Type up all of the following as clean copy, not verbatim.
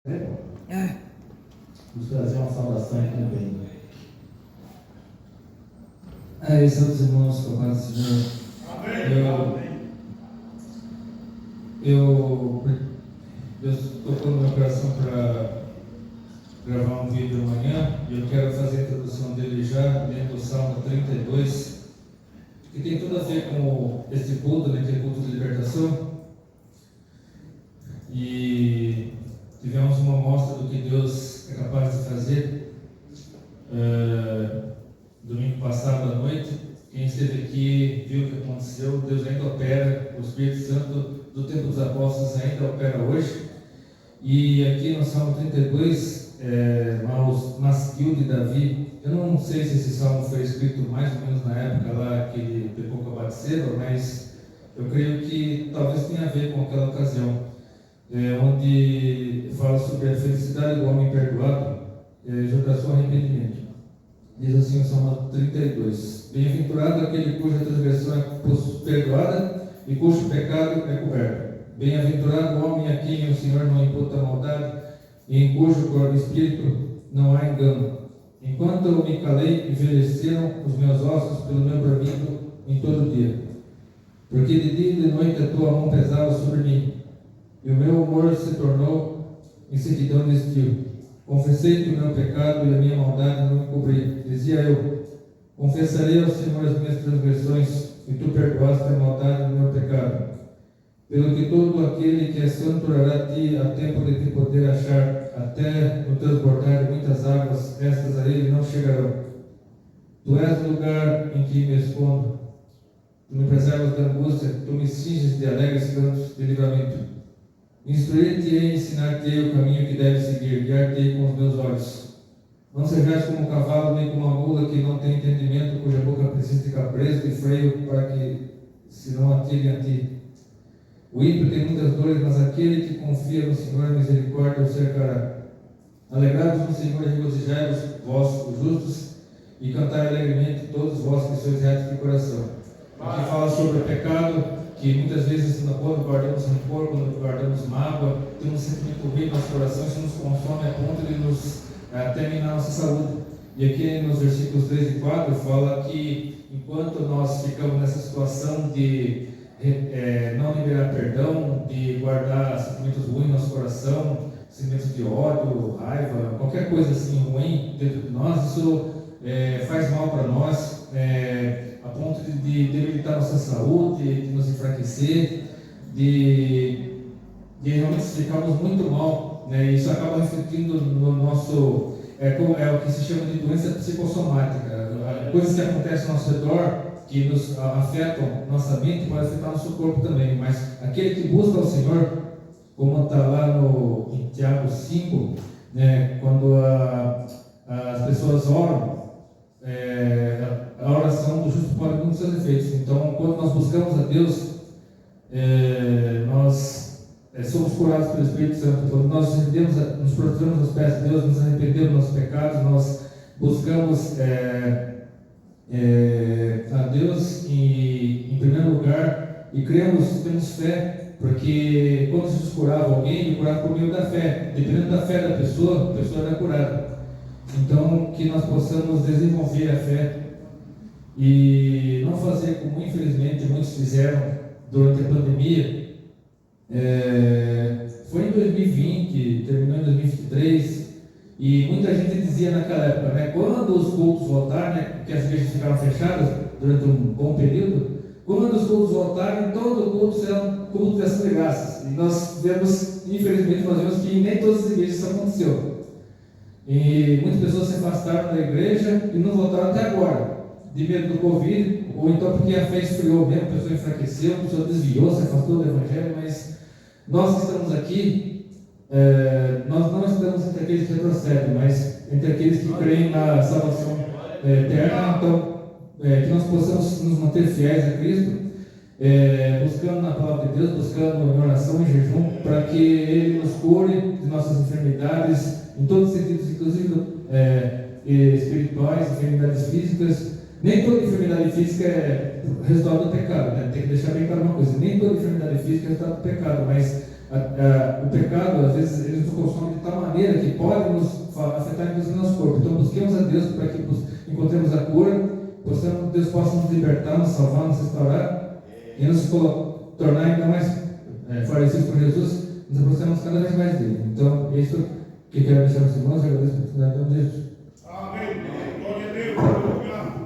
Vamos trazer uma saudação aqui no meio. Santos irmãos, com a paz do Senhor. Deus tocou no meu coração para gravar um vídeo amanhã e eu quero fazer a introdução dele já dentro do Salmo 32, que tem tudo a ver com esse culto, né, que é culto de libertação. E tivemos uma amostra do que Deus é capaz de fazer domingo passado à noite. Quem esteve aqui viu o que aconteceu. Deus ainda opera, o Espírito Santo do tempo dos apóstolos ainda opera hoje. E aqui no Salmo 32, o Masquil de Davi, eu não sei se esse salmo foi escrito mais ou menos na época lá que ele pecou com a Batseba, mas eu creio que talvez tenha a ver com aquela ocasião, onde fala sobre a felicidade do homem perdoado junto ao seu arrependimento. Diz assim o Salmo 32: Bem-aventurado aquele cuja transgressão é perdoada e cujo pecado é coberto. Bem-aventurado o homem a quem o Senhor não imputa maldade e em cujo espírito não há engano. Enquanto eu me calei, envelheceram os meus ossos pelo meu bramido em todo dia. Porque de dia e de noite a tua mão pesava sobre mim, e o meu humor se tornou em sequidão de estio. Confessei-te o meu pecado e a minha maldade não me cobri. Dizia eu: confessarei ao Senhor as minhas transgressões, e tu perdoaste a maldade do meu pecado. Pelo que todo aquele que é santo orará a ti, a tempo de te poder achar, até no transbordar de muitas águas, estas a ele não chegarão. Tu és o lugar em que me escondo, tu me preservas da angústia, tu me cinges de alegres cantos de livramento. Instruir-te-ei e ensinar-te-ei o caminho que deves seguir, guiar-te-ei com os meus olhos. Não sejais como um cavalo, nem como uma mula que não tem entendimento, cuja boca precisa ficar presa de freio, para que se não atirem a ti. O ímpio tem muitas dores, mas aquele que confia no Senhor, a misericórdia o cercará. Alegrados no Senhor e regozijai-vos, vós, os justos, e cantai alegremente, todos vós que sois retos de coração. Aqui fala sobre o pecado, que muitas vezes, quando guardamos rancor, quando guardamos mágoa, temos um sentimento ruim no nosso coração, isso nos consome a ponto de nos terminar a nossa saúde. E aqui nos versículos 3 e 4 fala que enquanto nós ficamos nessa situação de não liberar perdão, de guardar sentimentos ruins no nosso coração, sentimentos de ódio, raiva, qualquer coisa assim ruim dentro de nós, isso faz mal para nós, a ponto de debilitar nossa saúde, de nos enfraquecer, de realmente ficarmos muito mal, né? Isso acaba refletindo no nosso, o que se chama de doença psicossomática, coisas que acontecem ao nosso redor, que nos afetam nossa mente, pode afetar nosso corpo também, mas aquele que busca o Senhor, como está lá em Tiago 5, né, quando as pessoas oram, a oração do justo pode muitos seus efeitos. Então, quando nós buscamos a Deus, nós somos curados pelo Espírito Santo. Quando nós nos prostramos aos pés de Deus, nos arrependemos dos nossos pecados, nós buscamos a Deus em primeiro lugar e temos fé, porque quando Jesus curava alguém, ele curava por meio da fé. Dependendo da fé da pessoa, a pessoa era curada. Então, que nós possamos desenvolver a fé e não fazer como infelizmente muitos fizeram durante a pandemia. Foi em 2020, terminou em 2023, e muita gente dizia naquela época, né, quando os cultos voltarem, né, porque as igrejas ficaram fechadas durante um bom período, quando os cultos voltarem, todo culto será um culto de ação de graças. E nós vemos, infelizmente, que nem todas as igrejas isso aconteceu. E muitas pessoas se afastaram da igreja e não voltaram até agora, de medo do Covid, ou então porque a fé esfriou mesmo, a pessoa enfraqueceu, a pessoa desviou, se afastou do Evangelho. Mas nós que estamos aqui, nós não estamos entre aqueles que retrocedem, mas entre aqueles que creem na salvação eterna. Então, que nós possamos nos manter fiéis a Cristo, buscando na palavra de Deus, buscando em oração e jejum, para que Ele nos cure de nossas enfermidades, em todos os sentidos, inclusive espirituais, enfermidades físicas. Nem toda enfermidade física é resultado do pecado, né? Tem que deixar bem claro uma coisa: nem toda enfermidade física é resultado do pecado, mas o pecado, às vezes, ele nos consome de tal maneira que pode nos afetar inclusive no nosso corpo. Então busquemos a Deus para que encontremos a cura, Deus possa nos libertar, nos salvar, nos restaurar e nos tornar ainda mais parecidos com Jesus, nos aproximamos cada vez mais dele. Então, é isso que eu quero deixar aos irmãos, eu agradeço a oportunidade de Deus. Amém. Glória a Deus. Aleluia.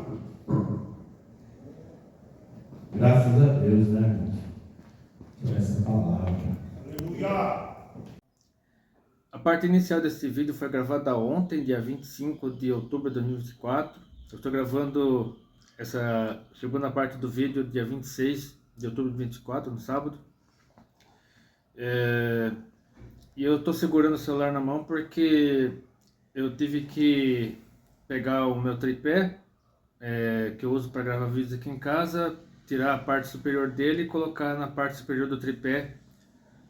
Graças a Deus, né, irmãos? Por essa palavra. Aleluia. A parte inicial desse vídeo foi gravada ontem, dia 25 de outubro de 2024. Eu estou gravando essa segunda parte do vídeo dia 26 de outubro de 2024, no sábado. E eu estou segurando o celular na mão porque eu tive que pegar o meu tripé, que eu uso para gravar vídeos aqui em casa, tirar a parte superior dele e colocar na parte superior do tripé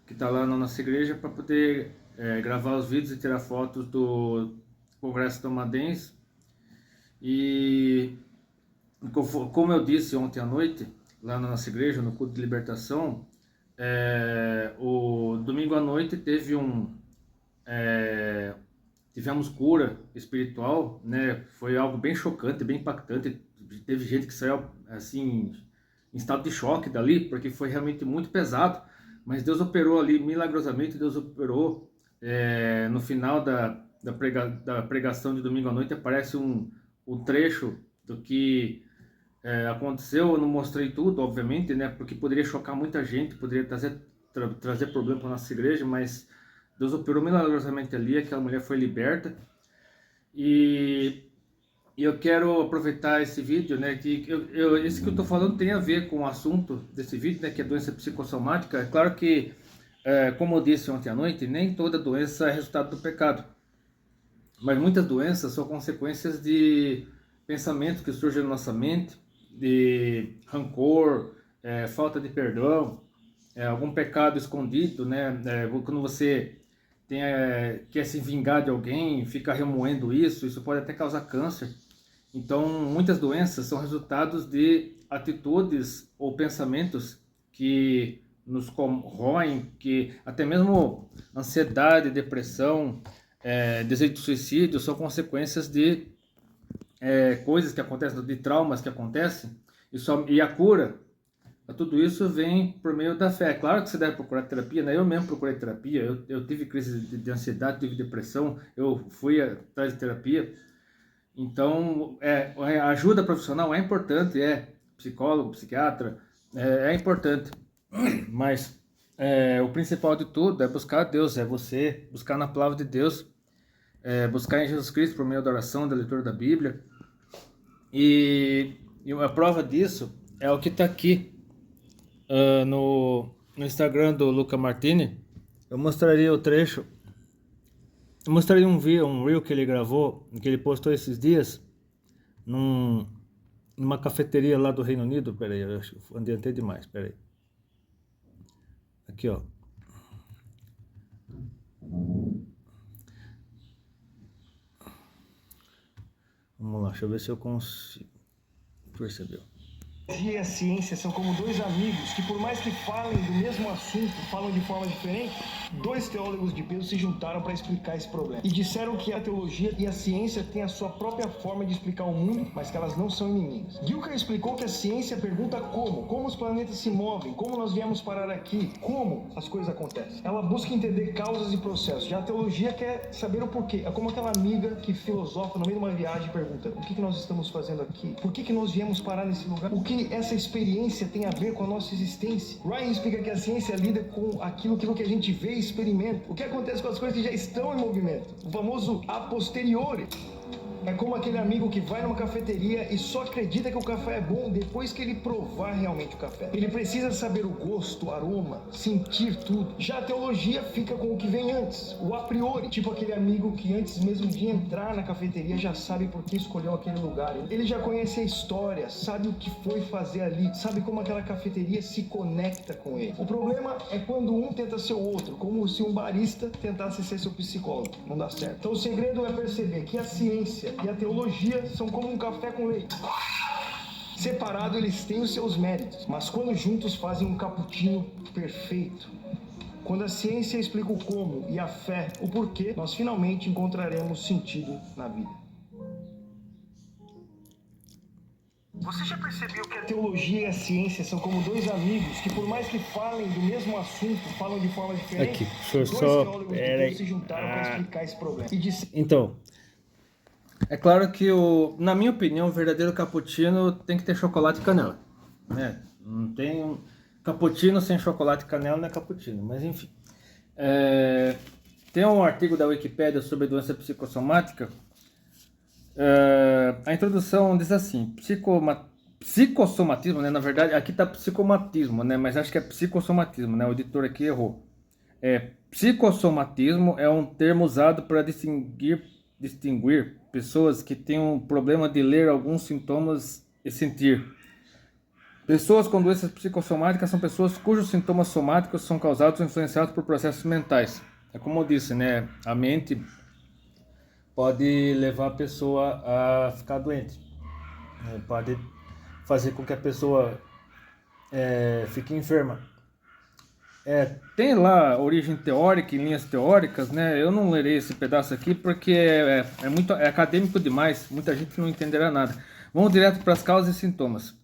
que está lá na nossa igreja para poder gravar os vídeos e tirar fotos do Congresso Tomadense. E como eu disse ontem à noite, lá na nossa igreja, no culto de libertação, o domingo à noite tivemos cura espiritual, né? Foi algo bem chocante, bem impactante. Teve gente que saiu assim em estado de choque dali, porque foi realmente muito pesado, mas Deus operou ali milagrosamente. Deus operou no final da pregação de domingo à noite. Aparece um trecho do que aconteceu. Eu não mostrei tudo, obviamente, né, porque poderia chocar muita gente, poderia trazer problema para a nossa igreja, mas Deus operou milagrosamente ali. Aquela mulher foi liberta. E eu quero aproveitar esse vídeo, né, que esse que eu estou falando tem a ver com o assunto desse vídeo, né, que é doença psicossomática. É claro que, como eu disse ontem à noite, nem toda doença é resultado do pecado, mas muitas doenças são consequências de pensamentos que surgem na nossa mente, de rancor, falta de perdão, algum pecado escondido, né, quando você quer se vingar de alguém, fica remoendo isso pode até causar câncer. Então, muitas doenças são resultados de atitudes ou pensamentos que nos corroem, que até mesmo ansiedade, depressão, desejo de suicídio são consequências de coisas que acontecem, de traumas que acontecem, e a cura a tudo isso vem por meio da fé. Claro que você deve procurar terapia, né? Eu mesmo procurei terapia, eu tive crise de ansiedade, tive depressão, eu fui atrás de terapia. Então, a ajuda profissional é importante, psicólogo, psiquiatra, é importante, mas o principal de tudo é buscar Deus, é você buscar na palavra de Deus, buscar em Jesus Cristo por meio da oração, da leitura da Bíblia. E a prova disso é o que está aqui no Instagram do Luca Martini. Eu mostraria o trecho. Eu mostraria um reel que ele gravou, que ele postou esses dias, numa cafeteria lá do Reino Unido. Peraí, eu acho que adiantei demais, peraí. Aqui, ó. Vamos lá, deixa eu ver se eu consigo. Percebeu? E a ciência são como dois amigos que, por mais que falem do mesmo assunto, falam de forma diferente. Dois teólogos de peso se juntaram para explicar esse problema e disseram que a teologia e a ciência têm a sua própria forma de explicar o mundo, mas que elas não são inimigas. Gilkey explicou que a ciência pergunta como os planetas se movem, como nós viemos parar aqui, como as coisas acontecem. Ela busca entender causas e processos. Já a teologia quer saber o porquê. É como aquela amiga que filosofa no meio de uma viagem e pergunta: o que nós estamos fazendo aqui? Por que nós viemos parar nesse lugar? O que essa experiência tem a ver com a nossa existência? Ryan explica que a ciência lida com aquilo que a gente vê e experimenta. O que acontece com as coisas que já estão em movimento? O famoso a posteriori. É como aquele amigo que vai numa cafeteria e só acredita que o café é bom depois que ele provar realmente o café. Ele precisa saber o gosto, o aroma, sentir tudo. Já a teologia fica com o que vem antes, o a priori. Tipo aquele amigo que antes mesmo de entrar na cafeteria já sabe por que escolheu aquele lugar. Ele já conhece a história, sabe o que foi fazer ali, sabe como aquela cafeteria se conecta com ele. O problema é quando um tenta ser o outro, como se um barista tentasse ser seu psicólogo. Não dá certo. Então o segredo é perceber que a ciência e a teologia são como um café com leite. Separado, eles têm os seus méritos, mas quando juntos fazem um cappuccino perfeito. Quando a ciência explica o como e a fé o porquê, nós finalmente encontraremos sentido na vida. Você já percebeu que a teologia e a ciência são como dois amigos que, por mais que falem do mesmo assunto, falam de forma diferente? Aqui, professor, Dois só... teólogos de Pera Deus aí. se juntaram para explicar esse problema. E Então, é claro que, na minha opinião, o verdadeiro cappuccino tem que ter chocolate e canela, né? Não tem cappuccino sem chocolate e canela, não é cappuccino, mas enfim. Tem um artigo da Wikipédia sobre doença psicossomática. A introdução diz assim: psicossomatismo, né? Na verdade, aqui está psicomatismo, né? Mas acho que é psicossomatismo, né? O editor aqui errou. Psicossomatismo é um termo usado para distinguir pessoas que têm um problema de ler alguns sintomas e sentir. Pessoas com doenças psicossomáticas são pessoas cujos sintomas somáticos são causados ou influenciados por processos mentais. É como eu disse, né? A mente pode levar a pessoa a ficar doente, pode fazer com que a pessoa fique enferma. Tem lá origem teórica, em linhas teóricas, né? Eu não lerei esse pedaço aqui porque é acadêmico demais, muita gente não entenderá nada. Vamos direto para as causas e sintomas.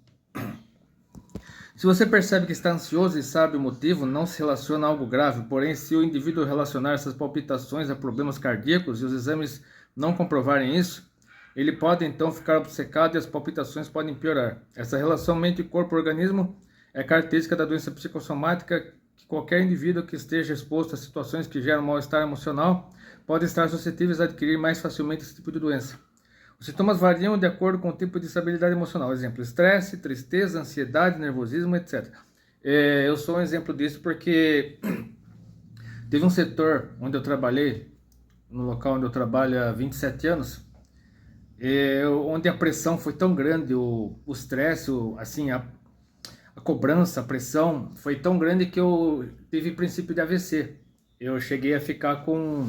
Se você percebe que está ansioso e sabe o motivo, não se relaciona a algo grave, porém, se o indivíduo relacionar essas palpitações a problemas cardíacos e os exames não comprovarem isso, ele pode então ficar obcecado e as palpitações podem piorar. Essa relação mente, corpo e organismo é característica da doença psicossomática que qualquer indivíduo que esteja exposto a situações que geram mal-estar emocional pode estar suscetível a adquirir mais facilmente esse tipo de doença. Os sintomas variam de acordo com o tipo de estabilidade emocional. Exemplo, estresse, tristeza, ansiedade, nervosismo, etc. Eu sou um exemplo disso porque teve um setor onde eu trabalhei, no local onde eu trabalho há 27 anos, onde a pressão foi tão grande, o estresse, assim, a cobrança, a pressão foi tão grande que eu tive princípio de AVC. Eu cheguei a ficar com...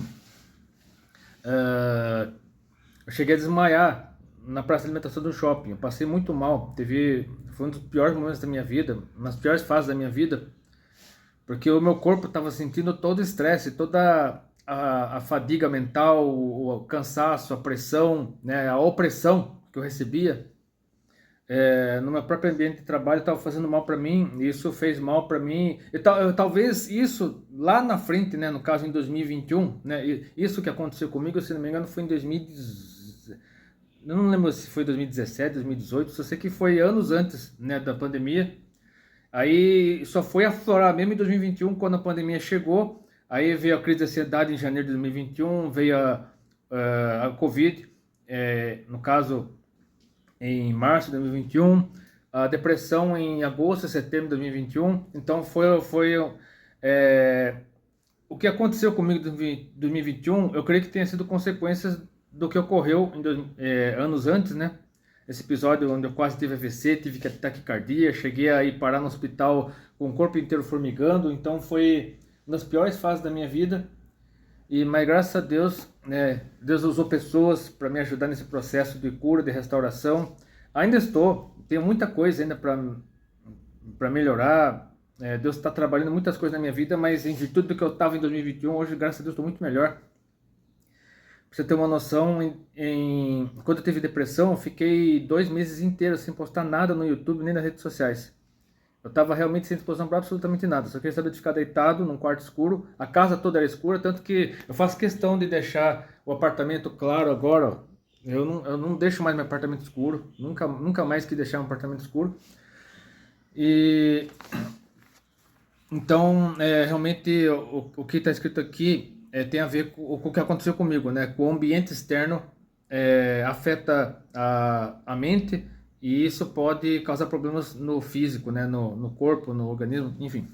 eu cheguei a desmaiar na praça de alimentação do shopping. Eu passei muito mal. Foi um dos piores momentos da minha vida, uma das piores fases da minha vida, porque o meu corpo estava sentindo todo o estresse, toda a fadiga mental, o cansaço, a pressão, né, a opressão que eu recebia no meu próprio ambiente de trabalho estava fazendo mal para mim. Isso fez mal para mim. Talvez isso lá na frente, né, no caso em 2021, né, isso que aconteceu comigo, se não me engano, foi em 2017. Eu não lembro se foi 2017, 2018, só sei que foi anos antes, né, da pandemia. Aí só foi aflorar mesmo em 2021, quando a pandemia chegou. Aí veio a crise de ansiedade em janeiro de 2021, veio a Covid, no caso em março de 2021, a depressão em agosto e setembro de 2021. Então o que aconteceu comigo em 2021, eu creio que tenha sido consequências do que ocorreu anos antes, né? Esse episódio onde eu quase tive AVC, tive taquicardia, cheguei a ir parar no hospital com o corpo inteiro formigando. Então foi uma das piores fases da minha vida. Mas graças a Deus, né, Deus usou pessoas para me ajudar nesse processo de cura, de restauração. Ainda tenho muita coisa ainda para melhorar. Deus está trabalhando muitas coisas na minha vida, mas em virtude do que eu estava em 2021, hoje, graças a Deus, estou muito melhor. Pra você ter uma noção, quando eu tive depressão, eu fiquei 2 meses inteiros sem postar nada no YouTube nem nas redes sociais. Eu estava realmente sem disposição para absolutamente nada, só queria saber de ficar deitado num quarto escuro. A casa toda era escura, tanto que eu faço questão de deixar o apartamento claro agora. Ó. Eu não deixo mais meu apartamento escuro, nunca mais quis deixar um apartamento escuro. Então, realmente, o que está escrito aqui tem a ver com o que aconteceu comigo, né? Com o ambiente externo afeta a mente, e isso pode causar problemas no físico, né? No corpo, no organismo, enfim.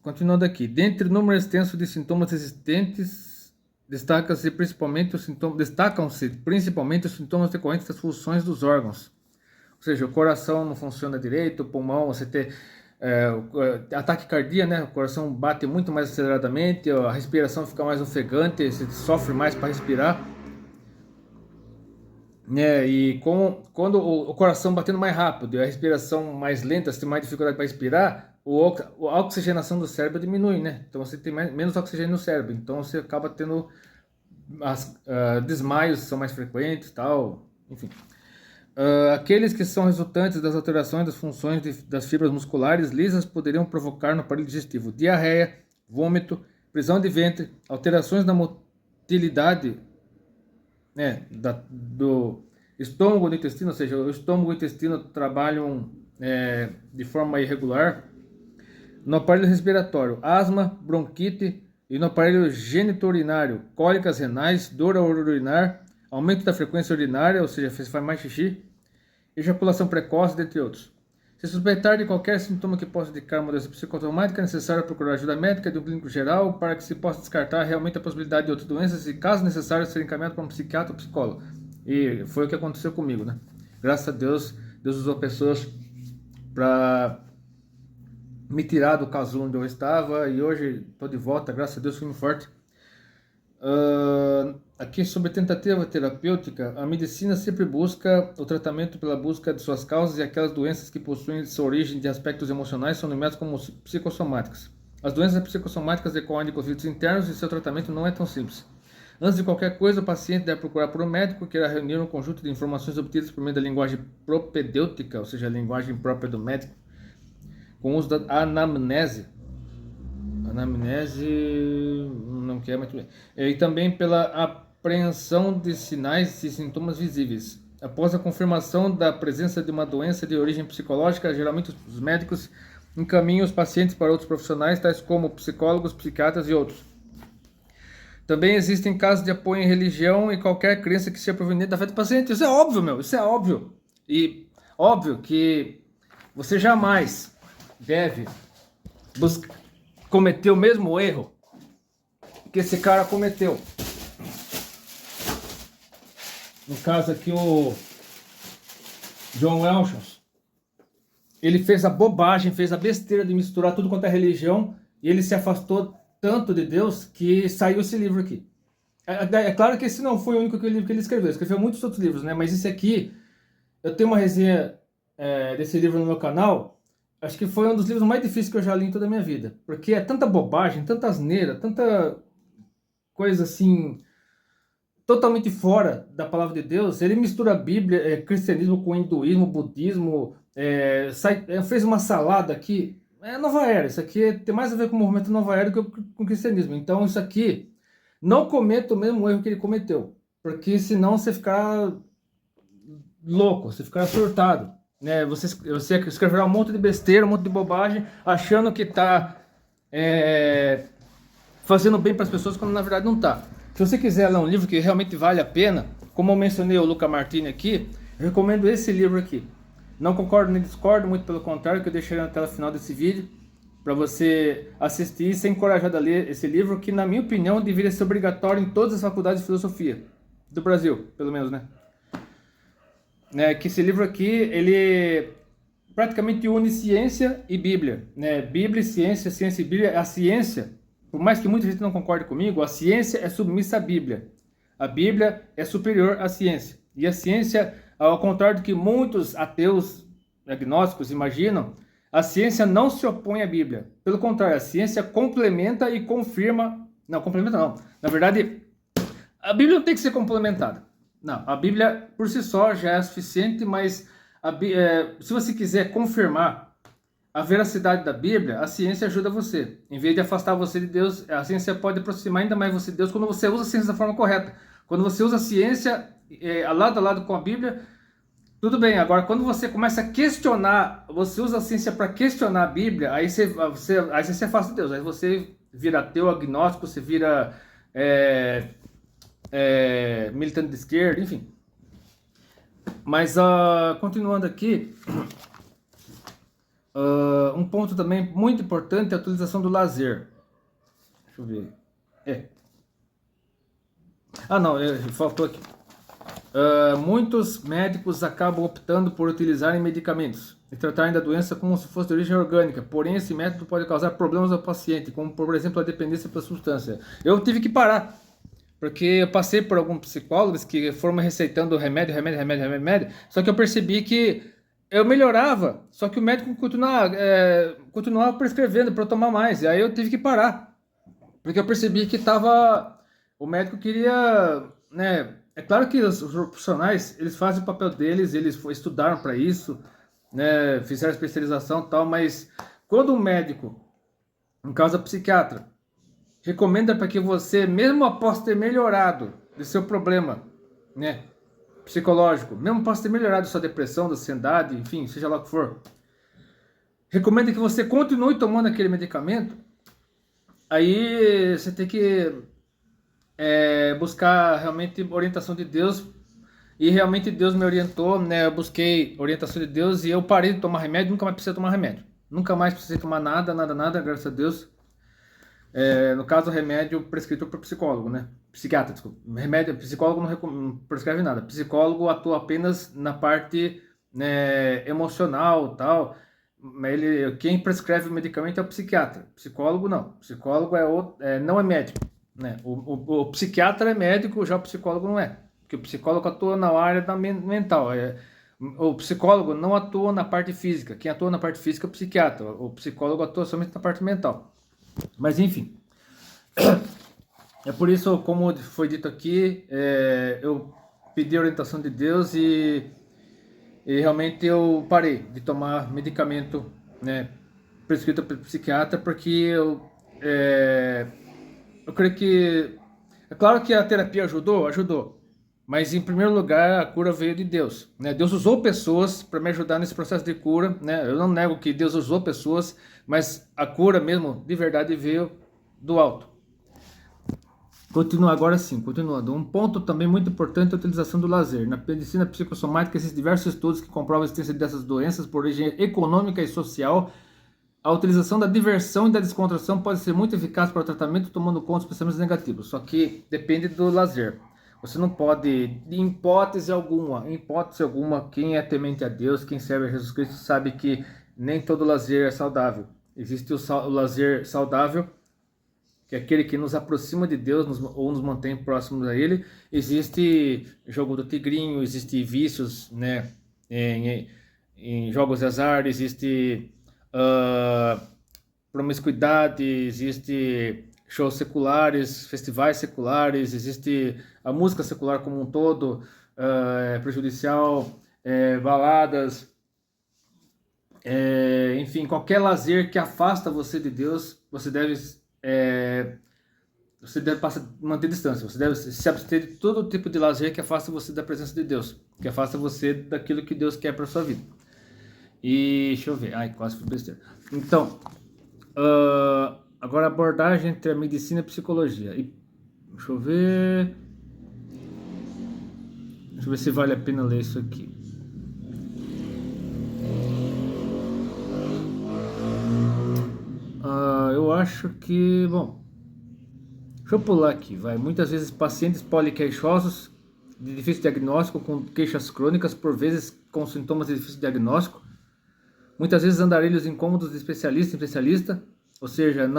Continuando aqui. Dentre o número extenso de sintomas existentes, destacam-se principalmente os sintomas decorrentes das funções dos órgãos. Ou seja, o coração não funciona direito, o pulmão, você tem ataque cardíaco, né? O coração bate muito mais aceleradamente, a respiração fica mais ofegante, você sofre mais para respirar, né? E quando o coração batendo mais rápido e a respiração mais lenta, você tem mais dificuldade para respirar, a oxigenação do cérebro diminui, né? Então você tem menos oxigênio no cérebro, então você acaba tendo desmaios são mais frequentes, tal, enfim. Aqueles que são resultantes das alterações das funções das fibras musculares lisas poderiam provocar no aparelho digestivo diarreia, vômito, prisão de ventre, alterações na motilidade, né, do estômago e do intestino, ou seja, o estômago e o intestino trabalham de forma irregular, no aparelho respiratório, asma, bronquite, e no aparelho genitourinário, cólicas renais, dor ao urinar, aumento da frequência urinária, ou seja, faz mais xixi, ejaculação precoce, dentre outros. Se suspeitar de qualquer sintoma que possa indicar uma doença psicossomática, é necessário procurar ajuda médica de um clínico geral para que se possa descartar realmente a possibilidade de outras doenças e, caso necessário, ser encaminhado para um psiquiatra ou psicólogo. E foi o que aconteceu comigo, né? Graças a Deus, Deus usou pessoas para me tirar do casulo onde eu estava e hoje estou de volta, graças a Deus, firme e forte. Aqui sobre tentativa terapêutica, a medicina sempre busca o tratamento pela busca de suas causas, e aquelas doenças que possuem sua origem de aspectos emocionais são nomeadas como psicossomáticas. As doenças psicossomáticas decorrem de conflitos internos e seu tratamento não é tão simples. Antes de qualquer coisa, o paciente deve procurar por um médico que irá reunir um conjunto de informações obtidas por meio da linguagem propedêutica, ou seja, a linguagem própria do médico, com o uso da anamnese, não quer muito bem, e também pela apreensão de sinais e sintomas visíveis. Após a confirmação da presença de uma doença de origem psicológica, geralmente os médicos encaminham os pacientes para outros profissionais, tais como psicólogos, psiquiatras e outros. Também existem casos de apoio em religião e qualquer crença que seja proveniente da fé do paciente. Isso é óbvio, meu, isso é óbvio. E óbvio que você jamais deve cometer o mesmo erro que esse cara cometeu. No caso aqui, o John Welsh, ele fez a bobagem, fez a besteira de misturar tudo quanto é religião, e ele se afastou tanto de Deus que saiu esse livro aqui. É claro que esse não foi o único livro que ele escreveu. Ele escreveu muitos outros livros, né? Mas esse aqui, eu tenho uma resenha desse livro no meu canal. Acho que foi um dos livros mais difíceis que eu já li em toda a minha vida. Porque é tanta bobagem, tanta asneira, tanta coisa assim, totalmente fora da palavra de Deus. Ele mistura a Bíblia, cristianismo com hinduísmo, budismo, fez uma salada aqui. É Nova Era, isso aqui tem mais a ver com o movimento Nova Era do que com o cristianismo. Então isso aqui, não cometa o mesmo erro que ele cometeu. Porque senão você ficar louco, você ficar surtado. Você escreverá um monte de besteira, um monte de bobagem, achando que está fazendo bem para as pessoas, quando na verdade não está. Se você quiser ler um livro que realmente vale a pena, como eu mencionei o Luca Martini aqui, eu recomendo esse livro aqui. Não concordo nem discordo, muito pelo contrário, que eu deixarei na tela final desse vídeo, para você assistir e ser encorajado a ler esse livro, que na minha opinião deveria ser obrigatório em todas as faculdades de filosofia do Brasil, pelo menos, né? Que esse livro aqui, ele praticamente une ciência e Bíblia, né? Bíblia e ciência, ciência e Bíblia. A ciência, por mais que muita gente não concorde comigo, a ciência é submissa à Bíblia. A Bíblia é superior à ciência. E a ciência, ao contrário do que muitos ateus, agnósticos imaginam, a ciência não se opõe à Bíblia. Pelo contrário, a ciência complementa e confirma. Não, complementa não. Na verdade, a Bíblia não tem que ser complementada. Não, a Bíblia por si só já é suficiente, mas se você quiser confirmar a veracidade da Bíblia, a ciência ajuda você. Em vez de afastar você de Deus, a ciência pode aproximar ainda mais você de Deus quando você usa a ciência da forma correta. Quando você usa a ciência lado a lado com a Bíblia, tudo bem. Agora, quando você começa a questionar, você usa a ciência para questionar a Bíblia, aí você se afasta de Deus. Aí você vira ateu, agnóstico, você vira militante de esquerda, enfim. Mas continuando aqui, um ponto também muito importante é a utilização do lazer. Deixa eu ver. Faltou aqui. Muitos médicos acabam optando por utilizarem medicamentos e tratarem da doença como se fosse de origem orgânica. Porém, esse método pode causar problemas ao paciente, como por exemplo a dependência pela substância. Eu tive que parar, porque eu passei por alguns psicólogos que foram me receitando remédio, só que eu percebi que eu melhorava, só que o médico continuava prescrevendo para eu tomar mais, e aí eu tive que parar, porque eu percebi que o médico queria, né, é claro que os profissionais, eles fazem o papel deles, eles estudaram para isso, né, fizeram especialização e tal, mas quando o médico, no caso a psiquiatra, recomenda para que você, mesmo após ter melhorado do seu problema, né, psicológico, mesmo após ter melhorado sua depressão, da ansiedade, enfim, seja lá o que for, recomenda que você continue tomando aquele medicamento, aí você tem que buscar realmente orientação de Deus, e realmente Deus me orientou, né? Eu busquei orientação de Deus e eu parei de tomar remédio, nunca mais precisei tomar remédio. Nunca mais precisei tomar nada, graças a Deus. No caso, remédio prescrito por psicólogo, né? Psiquiatra, desculpa. Remédio, psicólogo não prescreve nada. Psicólogo atua apenas na parte, né, emocional, tal. Quem prescreve o medicamento é o psiquiatra. Psicólogo não. Psicólogo não é médico, né? O psiquiatra é médico, já o psicólogo não é. Porque o psicólogo atua na área mental. O psicólogo não atua na parte física. Quem atua na parte física é o psiquiatra. O psicólogo atua somente na parte mental. Mas enfim. É por isso, como foi dito aqui, eu pedi a orientação de Deus e realmente eu parei de tomar medicamento, né, prescrito pelo psiquiatra, porque eu creio que... É claro que a terapia ajudou, mas em primeiro lugar a cura veio de Deus, né? Deus usou pessoas para me ajudar nesse processo de cura, né? Eu não nego que Deus usou pessoas, mas a cura mesmo, de verdade, veio do alto. Continuando. Um ponto também muito importante é a utilização do lazer. Na medicina psicossomática existem diversos estudos que comprovam a existência dessas doenças por origem econômica e social. A utilização da diversão e da descontração pode ser muito eficaz para o tratamento, tomando conta dos pensamentos negativos. Só que depende do lazer. Você não pode, em hipótese alguma, quem é temente a Deus, quem serve a Jesus Cristo, sabe que nem todo lazer é saudável. Existe o lazer saudável, que é aquele que nos aproxima de Deus ou nos mantém próximos a Ele. Existe jogo do tigrinho, existe vícios, né, em jogos de azar, existe promiscuidade, existe shows seculares, festivais seculares, existe a música secular como um todo, prejudicial, baladas, enfim, qualquer lazer que afasta você de Deus, você deve manter distância, você deve se abster de todo tipo de lazer que afasta você da presença de Deus, que afasta você daquilo que Deus quer para sua vida. E deixa eu ver, quase fui besteira. Então, agora a abordagem entre a medicina e a psicologia. Deixa eu ver se vale a pena ler isso aqui. Eu acho que, bom, deixa eu pular aqui, vai. Muitas vezes pacientes poliqueixosos de difícil diagnóstico, com queixas crônicas, por vezes com sintomas de difícil diagnóstico. Muitas vezes andarilhos incômodos de especialista, ou seja,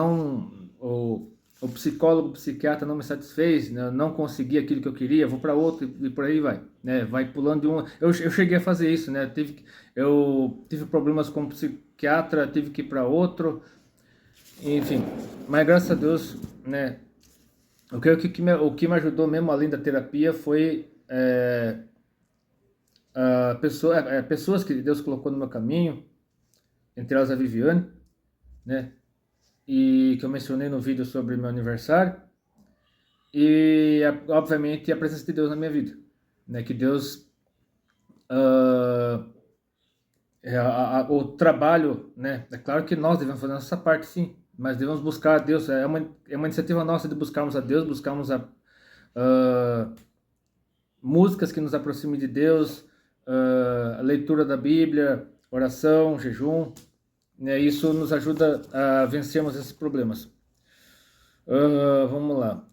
o psicólogo, o psiquiatra não me satisfez, né, não consegui aquilo que eu queria, vou para outro e por aí vai, né, vai pulando de um. Eu cheguei a fazer isso, né, eu tive problemas com o psiquiatra, tive que ir para outro, enfim, mas graças a Deus, né, o que me ajudou mesmo além da terapia foi pessoas que Deus colocou no meu caminho, entre elas a Viviane, né, e que eu mencionei no vídeo sobre meu aniversário, e obviamente a presença de Deus na minha vida, né, que Deus, o trabalho, né, é claro que nós devemos fazer a nossa parte, sim, mas devemos buscar a Deus, é uma iniciativa nossa de buscarmos a Deus, buscarmos músicas que nos aproximem de Deus, a leitura da Bíblia, oração, jejum, né, isso nos ajuda a vencermos esses problemas. Vamos lá.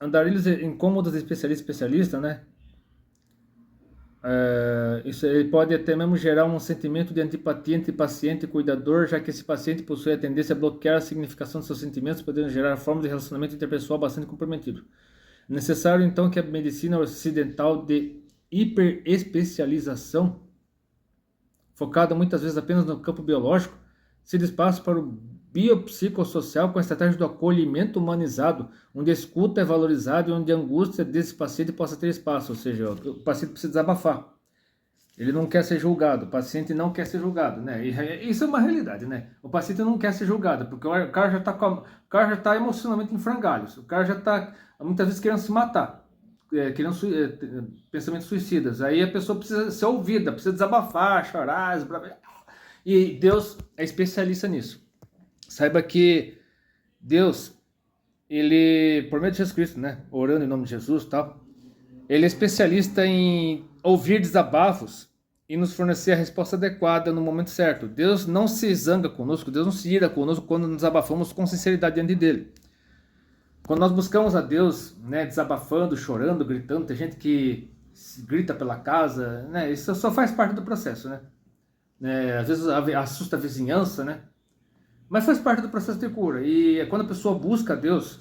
Andarilhos incômodos de especialista, né? Isso ele pode até mesmo gerar um sentimento de antipatia entre paciente e cuidador, já que esse paciente possui a tendência a bloquear a significação de seus sentimentos, podendo gerar formas de relacionamento interpessoal bastante comprometido. É necessário, então, que a medicina ocidental de hiperespecialização focado muitas vezes apenas no campo biológico, cede espaço para o biopsicossocial com a estratégia do acolhimento humanizado, onde a escuta é valorizada e onde a angústia desse paciente possa ter espaço, ou seja, o paciente precisa desabafar. Ele não quer ser julgado, o paciente não quer ser julgado, né? E isso é uma realidade, né? O paciente não quer ser julgado, porque o cara já está emocionalmente em frangalhos, o cara já está muitas vezes querendo se matar, querendo pensamentos suicidas. Aí a pessoa precisa ser ouvida, precisa desabafar, chorar, e Deus é especialista nisso. Saiba que Deus, ele, por meio de Jesus Cristo, né? Orando em nome de Jesus e tal, ele é especialista em ouvir desabafos e nos fornecer a resposta adequada no momento certo. Deus não se zanga conosco, Deus não se ira conosco quando nos desabafamos com sinceridade diante dele. Quando nós buscamos a Deus, né, desabafando, chorando, gritando, tem gente que grita pela casa, né, isso só faz parte do processo, né? Às vezes assusta a vizinhança, né? Mas faz parte do processo de cura. E quando a pessoa busca a Deus,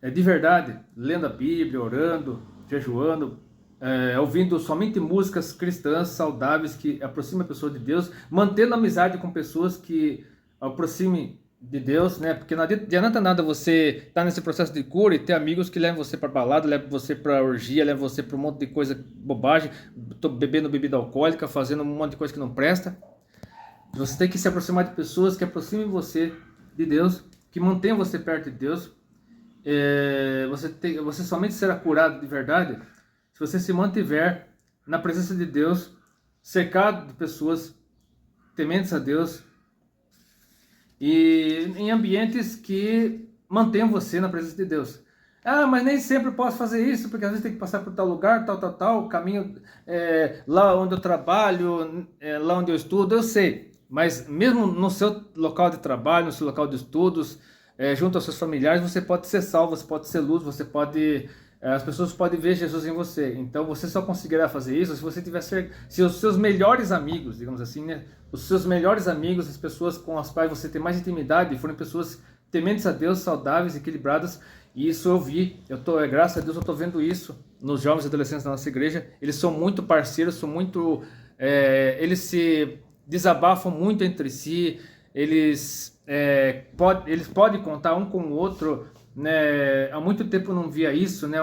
de verdade, lendo a Bíblia, orando, jejuando, ouvindo somente músicas cristãs saudáveis que aproximam a pessoa de Deus, mantendo amizade com pessoas que aproximem de Deus, né? Porque não adianta nada você estar nesse processo de cura e ter amigos que levam você para balada, levam você para orgia, levam você para um monte de coisa, bobagem, bebendo bebida alcoólica, fazendo um monte de coisa que não presta. Você tem que se aproximar de pessoas que aproximem você de Deus, que mantenham você perto de Deus. Você somente será curado de verdade se você se mantiver na presença de Deus, cercado de pessoas tementes a Deus e em ambientes que mantenham você na presença de Deus. Ah, mas nem sempre eu posso fazer isso, porque às vezes tem que passar por tal lugar, tal, caminho, lá onde eu trabalho, lá onde eu estudo, eu sei. Mas mesmo no seu local de trabalho, no seu local de estudos, junto aos seus familiares, você pode ser salvo, você pode ser luz, as pessoas podem ver Jesus em você. Então você só conseguirá fazer isso se você tiver se os seus melhores amigos, digamos assim, né? Os seus melhores amigos, as pessoas com as quais você tem mais intimidade, forem pessoas tementes a Deus, saudáveis, equilibradas. E isso eu vi, graças a Deus eu estou vendo isso nos jovens e adolescentes da nossa igreja. Eles são muito parceiros, eles se desabafam muito entre si, eles podem contar um com o outro, né? Há muito tempo eu não via isso, né?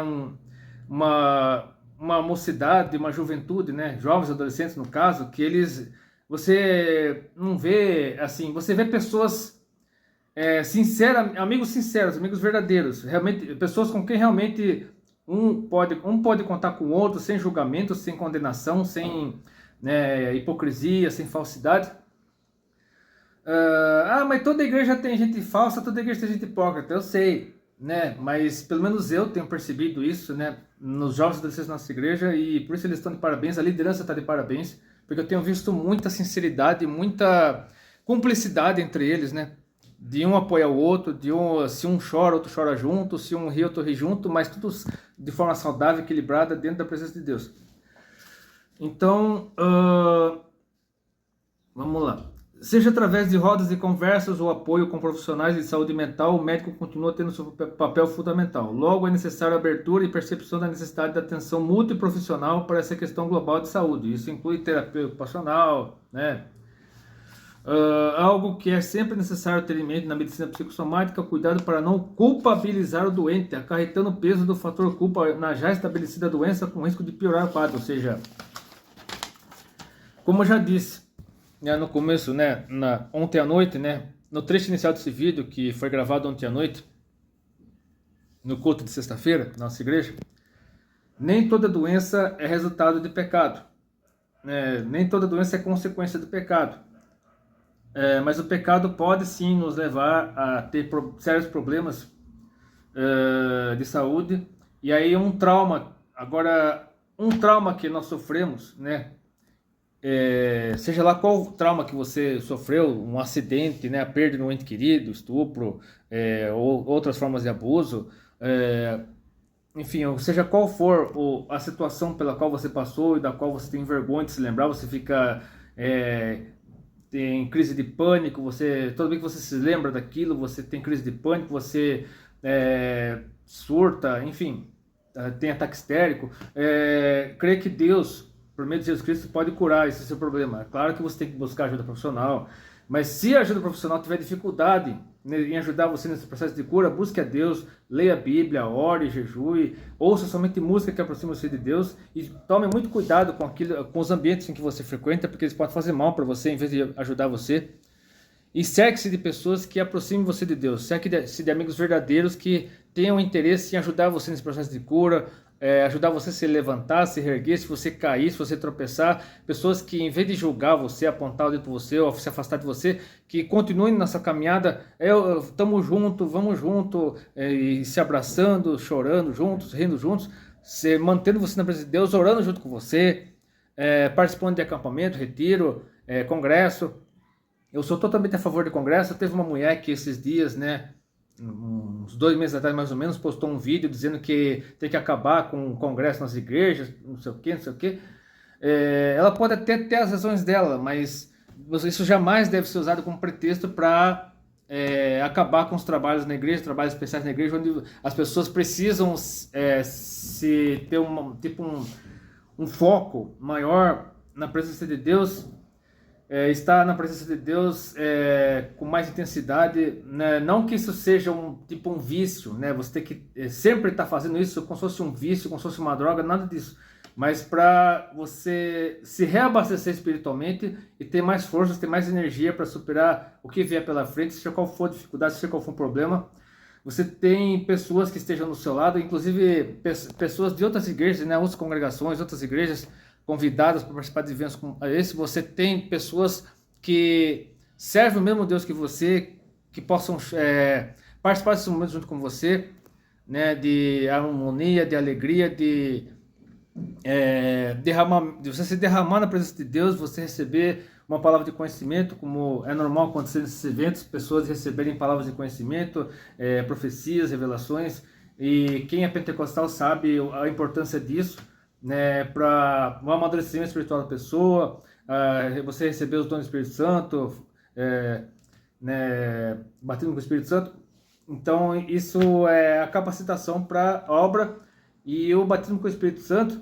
Uma mocidade, uma juventude, né? Jovens, adolescentes no caso, que você não vê assim, você vê pessoas amigos sinceros, amigos verdadeiros, realmente, pessoas com quem realmente um pode contar com o outro, sem julgamento, sem condenação, sem hipocrisia, sem falsidade. Mas toda igreja tem gente falsa, toda igreja tem gente hipócrita, eu sei, né? Mas pelo menos eu tenho percebido isso, né? Nos jovens adolescentes da nossa igreja, e por isso eles estão de parabéns, a liderança está de parabéns, porque eu tenho visto muita sinceridade, muita cumplicidade entre eles, né? De um apoiar o outro, se um chora, outro chora junto, se um ri, outro ri junto, mas tudo de forma saudável, equilibrada, dentro da presença de Deus. Então, vamos lá. Seja através de rodas de conversas ou apoio com profissionais de saúde mental, o médico continua tendo seu papel fundamental. Logo, é necessário abertura e percepção da necessidade de atenção multiprofissional para essa questão global de saúde. Isso inclui terapia ocupacional, né? Algo que é sempre necessário ter em mente na medicina psicossomática, cuidado para não culpabilizar o doente, acarretando o peso do fator culpa na já estabelecida doença com risco de piorar o quadro. Ou seja, como eu já disse, né, no começo, né, ontem à noite, né, no trecho inicial desse vídeo, que foi gravado ontem à noite, no culto de sexta-feira, na nossa igreja, nem toda doença é resultado de pecado, né, nem toda doença é consequência do pecado, mas o pecado pode sim nos levar a ter sérios problemas de saúde, e aí um trauma que nós sofremos, né, seja lá qual trauma que você sofreu, um acidente, né, a perda de um ente querido, estupro, ou outras formas de abuso, enfim, seja qual for a situação pela qual você passou e da qual você tem vergonha de se lembrar, você fica tem crise de pânico, toda vez que você se lembra daquilo, você tem crise de pânico, você surta, enfim, tem ataque histérico. Creio que Deus por meio de Jesus Cristo, pode curar esse seu problema. É claro que você tem que buscar ajuda profissional, mas se a ajuda profissional tiver dificuldade em ajudar você nesse processo de cura, busque a Deus, leia a Bíblia, ore, jejue, ouça somente música que aproxima você de Deus e tome muito cuidado com os ambientes em que você frequenta, porque eles podem fazer mal para você em vez de ajudar você. E cerque-se de pessoas que aproximem você de Deus, cerque-se de amigos verdadeiros que tenham interesse em ajudar você nesse processo de cura, ajudar você a se levantar, se reerguer, se você cair, se você tropeçar, pessoas que em vez de julgar você, apontar o dedo para você ou se afastar de você, que continuem nessa caminhada, estamos juntos, vamos juntos, e se abraçando, chorando juntos, rindo juntos, mantendo você na presença de Deus, orando junto com você, participando de acampamento, retiro, congresso. Eu sou totalmente a favor de congresso. Teve uma mulher que esses dias, né, uns 2 meses atrás mais ou menos, postou um vídeo dizendo que tem que acabar com o congresso nas igrejas, não sei o que, não sei o que. Ela pode até ter as razões dela, mas isso jamais deve ser usado como pretexto para acabar com os trabalhos na igreja, trabalhos especiais na igreja, onde as pessoas precisam se ter um foco maior na presença de Deus. Estar na presença de Deus com mais intensidade, né? Não que isso seja um vício, né? Você tem que sempre estar fazendo isso como se fosse um vício, como se fosse uma droga, nada disso. Mas para você se reabastecer espiritualmente e ter mais forças, ter mais energia para superar o que vier pela frente, seja qual for a dificuldade, seja qual for o problema. Você tem pessoas que estejam do seu lado, inclusive pessoas de outras igrejas, né? Outras congregações, outras igrejas, convidadas para participar de eventos como esse. Você tem pessoas que servem o mesmo Deus que você, que possam participar desse momento junto com você, né, de harmonia, de alegria, de você se derramar na presença de Deus, você receber uma palavra de conhecimento, como é normal acontecer nesses eventos, pessoas receberem palavras de conhecimento, profecias, revelações, e quem é pentecostal sabe a importância disso, né, para o amadurecimento espiritual da pessoa, você receber os dons do Espírito Santo, né, batismo com o Espírito Santo. Então isso é a capacitação para a obra, e o batismo com o Espírito Santo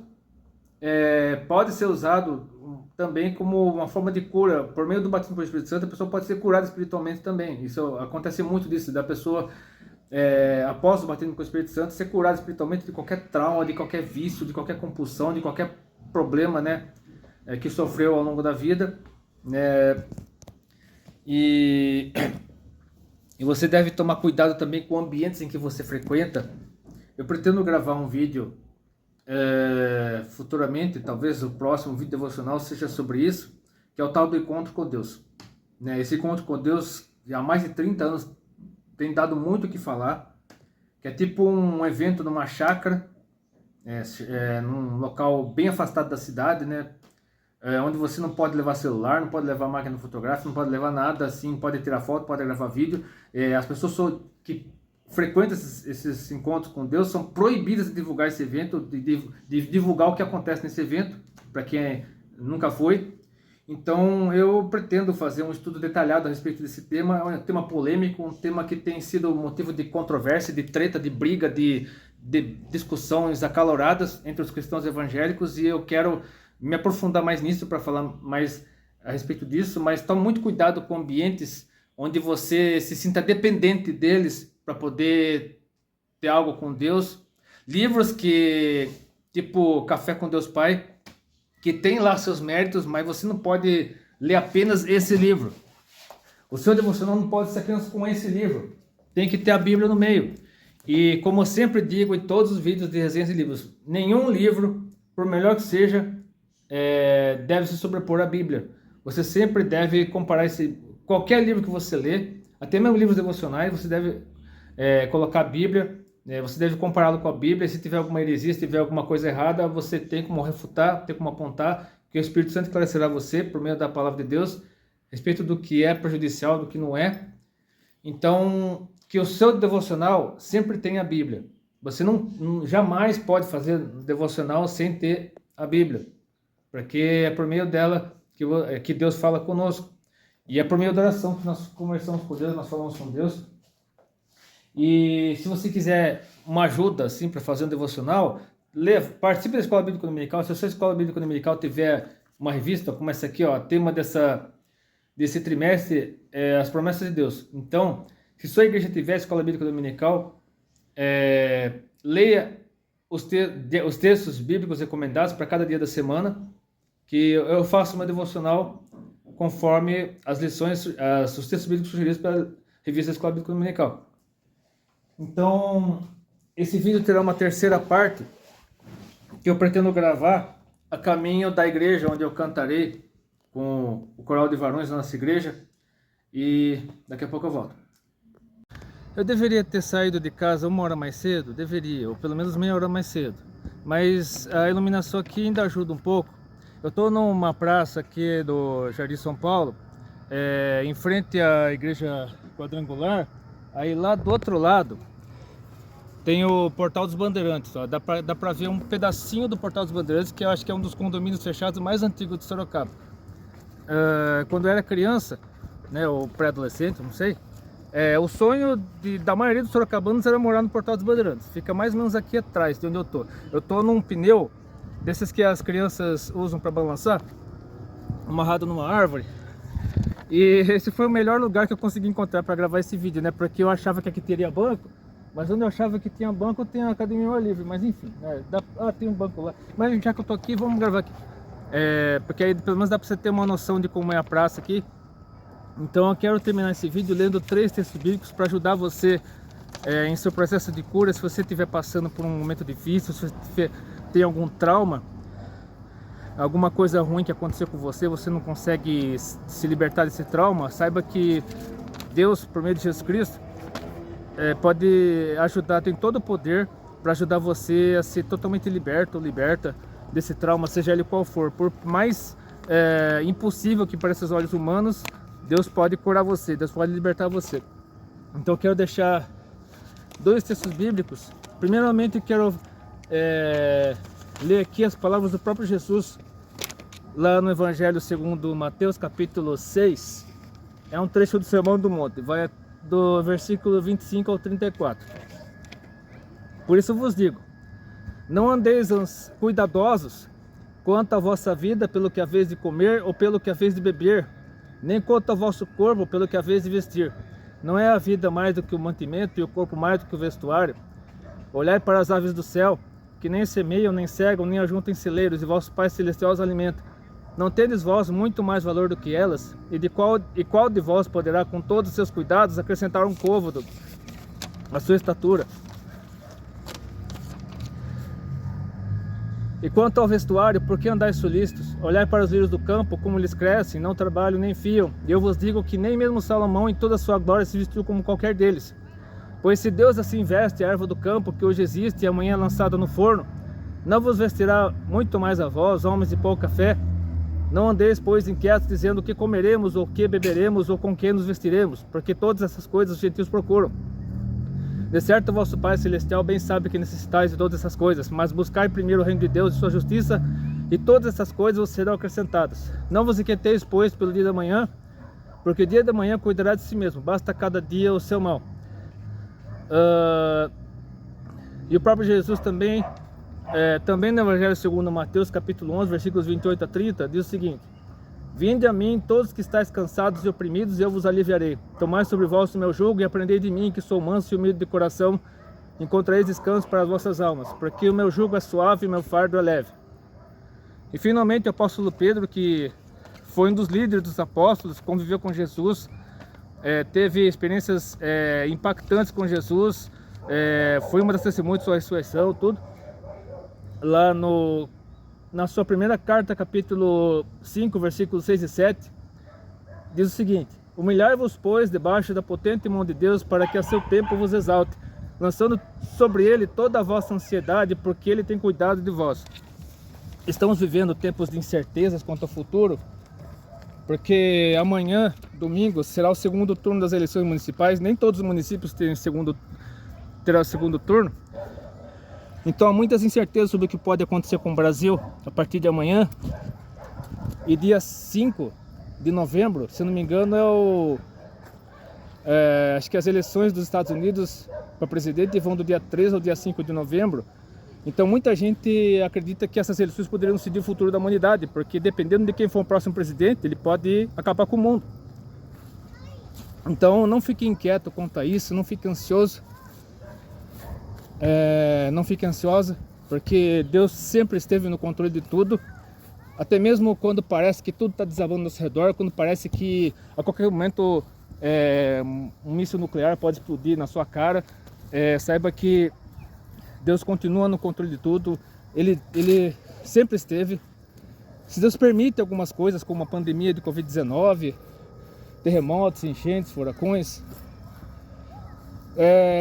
pode ser usado também como uma forma de cura. Por meio do batismo com o Espírito Santo, a pessoa pode ser curada espiritualmente também. Isso acontece muito disso, da pessoa após o batismo com o Espírito Santo, ser curado espiritualmente de qualquer trauma, de qualquer vício, de qualquer compulsão, de qualquer problema, né, que sofreu ao longo da vida, e você deve tomar cuidado também com ambientes em que você frequenta. Eu pretendo gravar um vídeo futuramente, talvez o próximo vídeo devocional seja sobre isso, que é o tal do encontro com Deus, né? Esse encontro com Deus, há mais de 30 anos, tem dado muito o que falar, que é tipo um evento numa chácara, num local bem afastado da cidade, né? Onde você não pode levar celular, não pode levar máquina fotográfica, não pode levar nada assim, pode tirar foto, pode gravar vídeo. As pessoas que frequentam esses encontros com Deus são proibidas de divulgar esse evento, de divulgar o que acontece nesse evento, para quem nunca foi. Então eu pretendo fazer um estudo detalhado a respeito desse tema. É um tema polêmico, um tema que tem sido motivo de controvérsia, de treta, de briga, de discussões acaloradas entre os cristãos evangélicos, e eu quero me aprofundar mais nisso para falar mais a respeito disso. Mas tome muito cuidado com ambientes onde você se sinta dependente deles para poder ter algo com Deus. Livros tipo Café com Deus Pai, que tem lá seus méritos, mas você não pode ler apenas esse livro. O seu devocional não pode ser apenas com esse livro. Tem que ter a Bíblia no meio. E como eu sempre digo em todos os vídeos de resenhas de livros, nenhum livro, por melhor que seja, deve se sobrepor à Bíblia. Você sempre deve comparar qualquer livro que você lê, até mesmo livros devocionais, você deve colocar a Bíblia, você deve compará-lo com a Bíblia. Se tiver alguma heresia, se tiver alguma coisa errada, você tem como refutar, tem como apontar, que o Espírito Santo esclarecerá você por meio da palavra de Deus, a respeito do que é prejudicial, do que não é. Então, que o seu devocional sempre tenha a Bíblia. Você jamais pode fazer devocional sem ter a Bíblia, porque é por meio dela que Deus fala conosco, e é por meio da oração que nós conversamos com Deus, nós falamos com Deus. E se você quiser uma ajuda assim para fazer um devocional, participe da Escola Bíblica Dominical. Se a sua Escola Bíblica Dominical tiver uma revista como essa aqui, ó, tema desse trimestre é as promessas de Deus. Então, se sua igreja tiver Escola Bíblica Dominical, leia os textos bíblicos recomendados para cada dia da semana, que eu faço uma devocional conforme as lições, os textos bíblicos sugeridos pela revista Escola Bíblica Dominical. Então, esse vídeo terá uma terceira parte que eu pretendo gravar a caminho da igreja onde eu cantarei com o coral de varões da nossa igreja, e daqui a pouco eu volto. Eu deveria ter saído de casa 1 hora mais cedo? Deveria, ou pelo menos meia hora mais cedo. Mas a iluminação aqui ainda ajuda um pouco. Eu estou numa praça aqui do Jardim São Paulo, em frente à igreja quadrangular. Aí lá do outro lado tem o Portal dos Bandeirantes. Ó. Dá pra ver um pedacinho do Portal dos Bandeirantes, que eu acho que é um dos condomínios fechados mais antigos de Sorocaba. Quando eu era criança, né, ou pré-adolescente, não sei, o sonho da maioria dos sorocabanos era morar no Portal dos Bandeirantes. Fica mais ou menos aqui atrás de onde eu tô. Eu tô num pneu desses que as crianças usam para balançar, amarrado numa árvore. E esse foi o melhor lugar que eu consegui encontrar para gravar esse vídeo, né? Porque eu achava que aqui teria banco, mas onde eu achava que tinha banco, tem a academia ao livre. Mas enfim, tem um banco lá. Mas já que eu tô aqui, vamos gravar aqui. Porque aí pelo menos dá para você ter uma noção de como é a praça aqui. Então eu quero terminar esse vídeo lendo 3 textos bíblicos para ajudar você em seu processo de cura. Se você estiver passando por um momento difícil, se você tem algum trauma, alguma coisa ruim que aconteceu com você, você não consegue se libertar desse trauma, saiba que Deus, por meio de Jesus Cristo, pode ajudar, tem todo o poder para ajudar você a ser totalmente liberto ou liberta desse trauma, seja ele qual for. Por mais impossível que pareça aos olhos humanos, Deus pode curar você, Deus pode libertar você. Então eu quero deixar 2 textos bíblicos. Primeiramente eu quero ler aqui as palavras do próprio Jesus, lá no Evangelho segundo Mateus, capítulo 6. É um trecho do Sermão do Monte, vai do versículo 25 ao 34. Por isso vos digo, não andeis cuidadosos quanto à vossa vida, pelo que haveis de comer ou pelo que haveis de beber, nem quanto ao vosso corpo, pelo que haveis de vestir. Não é a vida mais do que o mantimento, e o corpo mais do que o vestuário? Olhai para as aves do céu, que nem semeiam, nem cegam, nem ajuntam em celeiros, e vosso Pai Celestial os alimenta. Não tendes vós muito mais valor do que elas? E qual de vós poderá, com todos os seus cuidados, acrescentar um côvado à sua estatura? E quanto ao vestuário, por que andais solícitos? Olhai para os lírios do campo, como eles crescem, não trabalham nem fiam. E eu vos digo que nem mesmo Salomão, em toda a sua glória, se vestiu como qualquer deles. Pois se Deus assim veste a erva do campo, que hoje existe e amanhã é lançada no forno, não vos vestirá muito mais a vós, homens de pouca fé? Não andeis, pois, inquietos, dizendo o que comeremos, ou o que beberemos, ou com que nos vestiremos, porque todas essas coisas os gentios procuram. De certo, vosso Pai Celestial bem sabe que necessitais de todas essas coisas, mas buscai primeiro o reino de Deus e sua justiça, e todas essas coisas vos serão acrescentadas. Não vos inquieteis, pois, pelo dia da manhã, porque o dia da manhã cuidará de si mesmo, basta cada dia o seu mal. E o próprio Jesus também no Evangelho segundo Mateus, capítulo 11, versículos 28 a 30, diz o seguinte: Vinde a mim, todos que estáis cansados e oprimidos, e eu vos aliviarei. Tomai sobre vós o meu jugo e aprendei de mim, que sou manso e humilde de coração, encontrareis descanso para as vossas almas, porque o meu jugo é suave e o meu fardo é leve. E finalmente o apóstolo Pedro, que foi um dos líderes dos apóstolos, conviveu com Jesus, teve experiências impactantes com Jesus, foi uma das testemunhas de sua ressurreição, tudo. Lá na sua primeira carta, capítulo 5, versículos 6 e 7, diz o seguinte: Humilhai-vos, pois, debaixo da potente mão de Deus, para que a seu tempo vos exalte, lançando sobre ele toda a vossa ansiedade, porque ele tem cuidado de vós. Estamos vivendo tempos de incertezas quanto ao futuro, porque amanhã, domingo, será o segundo turno das eleições municipais. Nem todos os municípios terão segundo turno. Então há muitas incertezas sobre o que pode acontecer com o Brasil a partir de amanhã. E dia 5 de novembro, se não me engano, acho que as eleições dos Estados Unidos para presidente vão do dia 3 ao dia 5 de novembro. Então muita gente acredita que essas eleições poderiam decidir o futuro da humanidade, porque dependendo de quem for o próximo presidente, ele pode acabar com o mundo. Então não fique inquieto quanto a isso, não fique ansioso, não fique ansiosa, porque Deus sempre esteve no controle de tudo, até mesmo quando parece que tudo está desabando ao nosso redor, quando parece que a qualquer momento um míssil nuclear pode explodir na sua cara, saiba que Deus continua no controle de tudo, Ele sempre esteve. Se Deus permite algumas coisas, como a pandemia de Covid-19, terremotos, enchentes, furacões,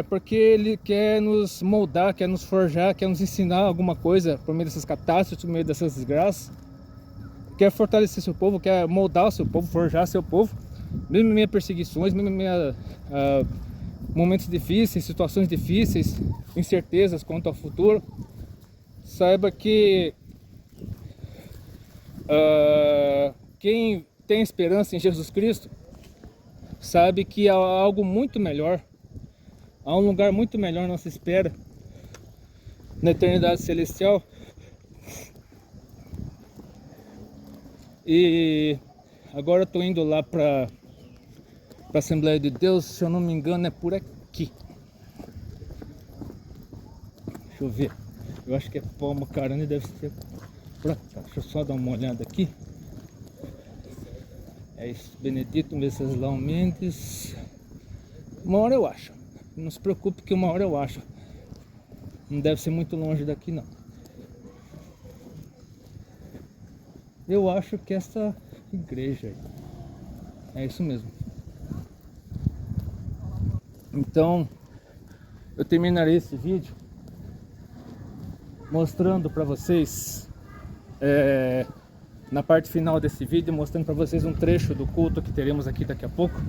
porque Ele quer nos moldar, quer nos forjar, quer nos ensinar alguma coisa por meio dessas catástrofes, por meio dessas desgraças. Quer fortalecer seu povo, quer moldar o seu povo, forjar seu povo. Mesmo em meio a perseguições, mesmo em meio a momentos difíceis, situações difíceis, incertezas quanto ao futuro, saiba que quem tem esperança em Jesus Cristo sabe que há algo muito melhor, há um lugar muito melhor à nossa espera na eternidade celestial. E agora eu estou indo lá para a Assembleia de Deus, se eu não me engano é por aqui. Deixa eu ver, eu acho que é Palma-Carane, deve ser pra cá. Deixa eu só dar uma olhada aqui. É isso, Benedito Venceslau Mendes. Uma hora eu acho, não se preocupe que uma hora eu acho. Não deve ser muito longe daqui não. Eu acho que essa igreja aí, é isso mesmo. Então, eu terminarei esse vídeo mostrando para vocês, na parte final desse vídeo, mostrando para vocês um trecho do culto que teremos aqui daqui a pouco.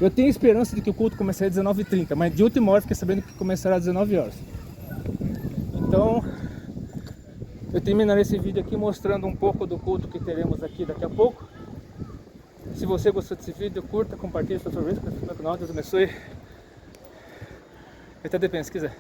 Eu tenho esperança de que o culto comece às 19h30, mas de última hora fiquei sabendo que começará às 19 horas. Então, eu terminarei esse vídeo aqui mostrando um pouco do culto que teremos aqui daqui a pouco. Se você gostou desse vídeo, curta, compartilhe, se for favorito, inscreva no canal, Deus abençoe. Até depois, se quiser.